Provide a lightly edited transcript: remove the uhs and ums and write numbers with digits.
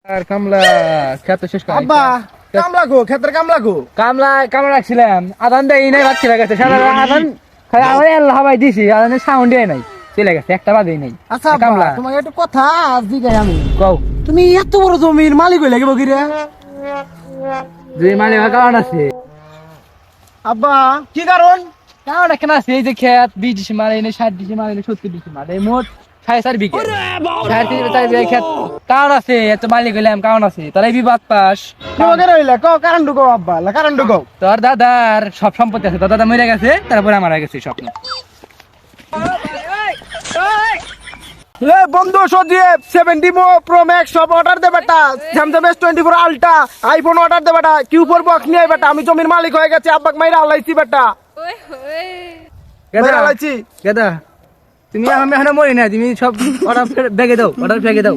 আর কামলা খেতে শেষ করে আব্বা কামলা গো ক্ষেতের কামলা গো কামলা রাখছিলাম আদান দেই নাই বাদ চলে গেছে সারা আদান খালি আমার আল্লাহ হাবাই দিছি আদানের সাউন্ড দেয় নাই চলে গেছে একটা বাদেই নাই আচ্ছা আব্বা কামলা তোমাকে একটু কথা আজ দিগাই আমি কও তুমি এত বড় জমির মালিক হইলে গেবো কিরে যে মানে কারণ আছে আব্বা কি কারণ কারণ এখানে আছে এই যে খেত 20 ডিসেম্বর এনে 60 ডিসেম্বর এনে 70 ডিসেম্বর এই মোট 4.5 বিঘা 4.5 বিঘা খেত কারণ আছে এত মালিক হইলাম কারণ আছে তারাই বিবাদ পাস তোমাকে রইলে ক কারণ ঢুকো আব্বা কারণ ঢুকো তোর দাদার সব সম্পত্তি আছে তোর দাদা মরে গেছে তারপরে মারা গেছে স্বপ্ন লে বন্ধু সজিব 70 প্রো ম্যাক্স সব অর্ডার দে বেটা Samsung S24 ultra iPhone order দে বেটা Q4 বক্স নিয়ে বেটা আমি জমির মালিক হয়ে গেছি আব্বাক মাইরা আলাইছি বেটা মাইরা আলাইছি গেদা তুমি আমি এখনো মরি না তুমি সব অর্ডার ব্যাগে দাও